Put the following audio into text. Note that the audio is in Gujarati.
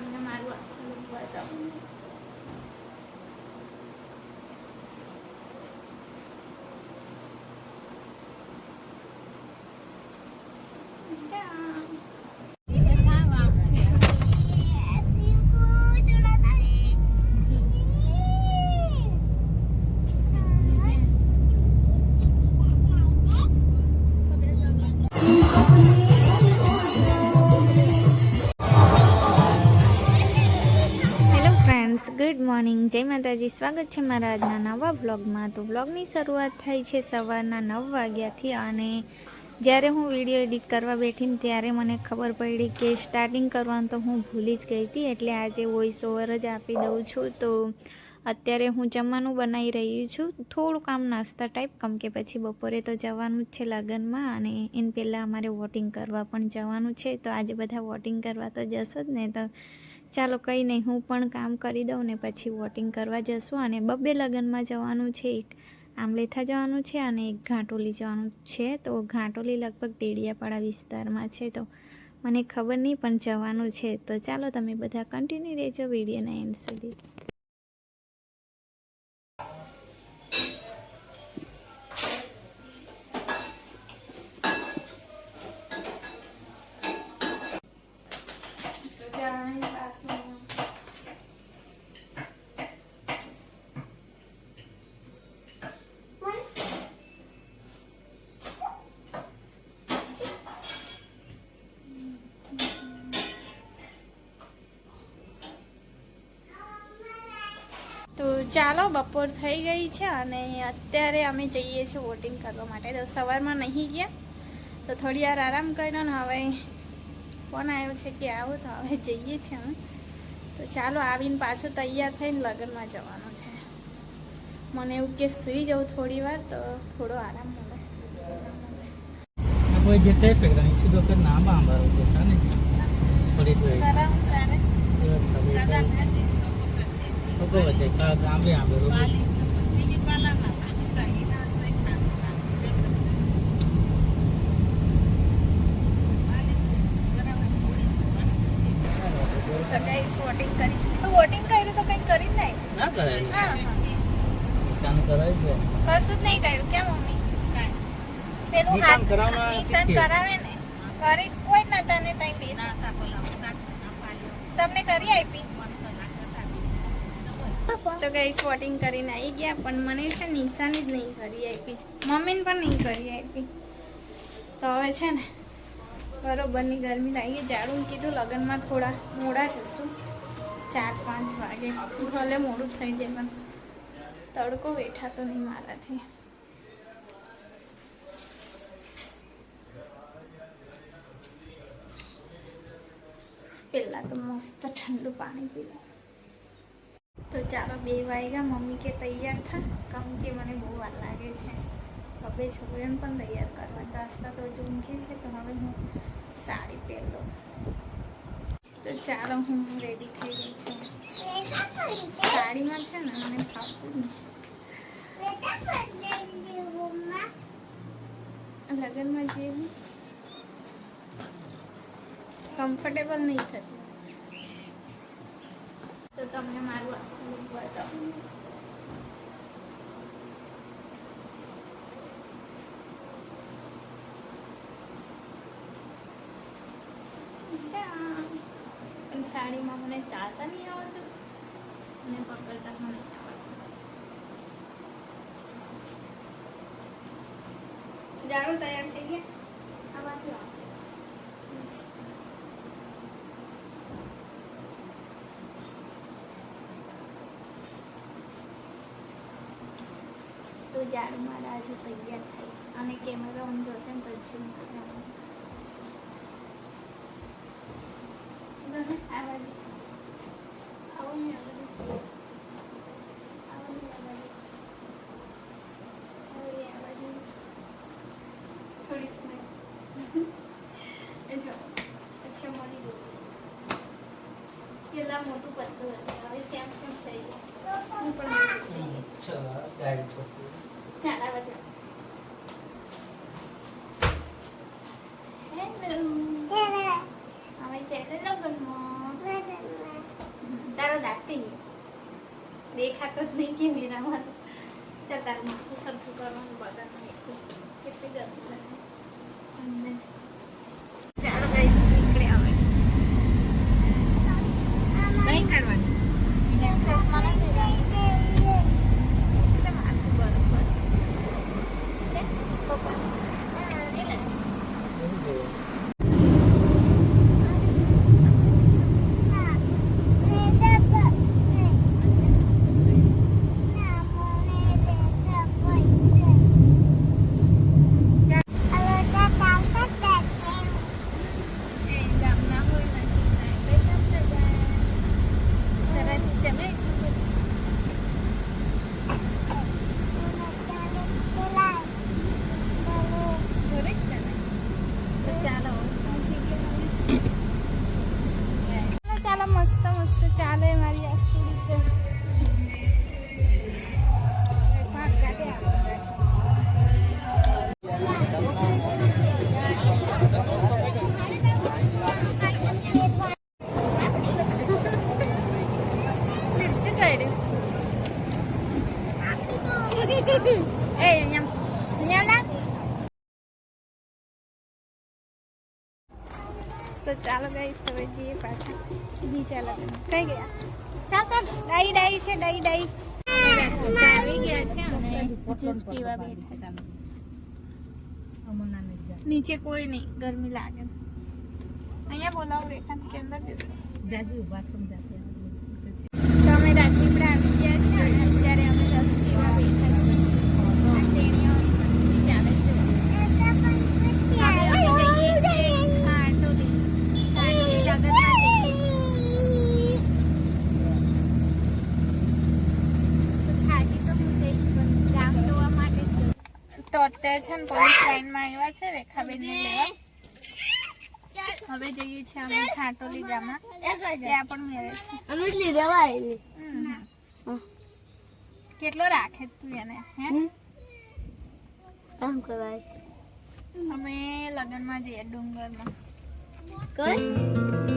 તમને મારું આખું લુક બતાવું. ગુડ મોર્નિંગ, જય માતાજી. સ્વાગત છે મારા આજના નવા બ્લોગમાં. તો બ્લોગની શરૂઆત થાય છે સવારના 9 વાગ્યાથી અને જ્યારે હું વિડીયો એડિટ કરવા બેઠીને ત્યારે મને ખબર પડી કે સ્ટાર્ટિંગ કરવાનું તો હું ભૂલી જ ગઈ હતી. એટલે આજે વોઇસ ઓવર જ આપી દઉં છું. તો અત્યારે હું જમવાનું બનાવી રહી છું, થોડું કામ નાસ્તા ટાઈપ, કેમ કે પછી બપોરે તો જવાનું જ છે લગ્નમાં અને એન પહેલાં અમારે વોટિંગ કરવા પણ જવાનું છે. તો આજે બધા વોટિંગ કરવા તો જશો જ ને, તો ચાલો કંઈ નહીં, હું પણ કામ કરી દઉં ને પછી વોટિંગ કરવા જશું. અને બબ્બે લગ્નમાં જવાનું છે, એક આંબલેથા જવાનું છે અને એક ઘાટોલી જવાનું છે. તો ઘાટોલી લગભગ ડેડિયાપાડા વિસ્તારમાં છે, તો મને ખબર નહીં પણ જવાનું છે. તો ચાલો તમે બધા કન્ટિન્યુ રહેજો વિડીયોના એન્ડ સુધી. તો ચાલો, બપોર થઈ ગઈ છે અને અત્યારે અમે જઈએ છીએ વોટિંગ કરવા માટે. તો સવારમાં નહીં ગયા તો થોડી વાર આરામ કર્યો ને હવે ફોન આવ્યો છે કે આવો, તો હવે જઈએ છીએ અમે. તો ચાલો, આવીને પાછું તૈયાર થઈને લગ્નમાં જવાનું છે. મને એવું કે સૂઈ જાઉં થોડી વાર તો થોડો આરામ મળે. કોઈ જતે પેગરાની સીધો કે નામ આંબારો દેખા ને પડી તો તો વજે કા ગામે આંબારો તો ગાઈસ વોટિંગ કરી, તો વોટિંગ કર્યું તો કંઈ કરી જ નહીં ના કરાય, નિશાન કરાય છે, કશું જ નહીં કર્યું. કેમ મમ્મી? પેલું નિશાન કરાવના નિશાન કરાવે ને, કરી કોઈ નતા ને તઈ બે તમને કરી આપી. તો ગાઈસ વોટિંગ કરીને આવી ગયા, પણ મને છે નિશાન જ નહીં કરી આપી, મમ્મીને પણ નહીં કરી આપી. તો હવે છે ને બરોબરની ગરમી લાગી. જાડું કીધું લગ્નમાં થોડા મોડા જશું, 4-5 વાગે, ભલે મોડું થઈ જાય પણ તડકો બેઠાતો નહીં મારાથી. પહેલાં તો મસ્ત ઠંડુ પાણી પીવું. તો ચાલો, 2 વાગ્યા. મમ્મી કે તૈયાર થા, કેમ કે મને બહુ વાર લાગે છે. હવે છોકરીઓને પણ તૈયાર કરવા તાસતા તો હજુ ઊંઘી છે, તો હવે હું સાડી પહેર લઉં. તો ચાલો, હું રેડી થઈ ગઈ છું. સાડીમાં છે ને મને ફાવતું જ નહીં, લગ્નમાં જેવી કમ્ફર્ટેબલ નહીં થતી. તો તમને મારું આખું લુક બતાવું. પણ સાડીમાં મને ચાલતા નહીં આવડતું અને પકડતા પણ નહીં આવડતું. જાડું તૈયાર થઈ ગયા. આ બાજુ આવો. તો જાડું મારા હજુ તૈયાર થાય છે અને કેમેરા ઓન જોશે ને તો જ આ બાજુ આવો ને, આ બાજુ થોડી સમય જો અચ્છા મળી ગયું. પેલા મોટું પત્તું હતું, હવે સેમ સેમ થઈ ગયું. હું પણ ચાલ આ બાજુ. હેલો, હવે છે લગ્નમાં તારો દાખતી નહીં દેખાતો જ નહીં કે મેરામાં ચટારમાં સરખું કરવાનું બધાનું કેટલી ગરમી લાગે ચાલો ગાઈસ નીકળે હવે નહીં કાઢવાની ચશ્મા નહીં પહેરવાની. માથું બરોબર પપ્પા એટલે ચાલો મસ્ત મસ્ત ચાલે મારી આસ્તી તો ચાલો ગાઈસ હવે જઈએ પાછા બીજા લગ્ન કઈ ગયા ચાલ ચાલ ડાઈ ડાઈ છે ડાઈ ડાઈ આવી ગયા છે અને જ્યુસ પીવા બેઠા નીચે કોઈ નહીં ગરમી લાગે અહીંયા બોલાવો રેખા કે અંદર જશો તો અમે રાજપીપળા આવી ગયા છે અને અત્યારે અમે રસ પીવા બેઠા છીએ ચાલે છે તો અત્યારે છે ને પોલીસ લાઈનમાં આવ્યા છે રેખાબેનને લેવા હવે જઈએ છીએ અમે છાટોલી ગામમાં ત્યાં પણ મેળે છે કેટલો રાખે તું એને હે કામ કરાય અમે લગનમાં જઈએ ડુંગરમાં કઈ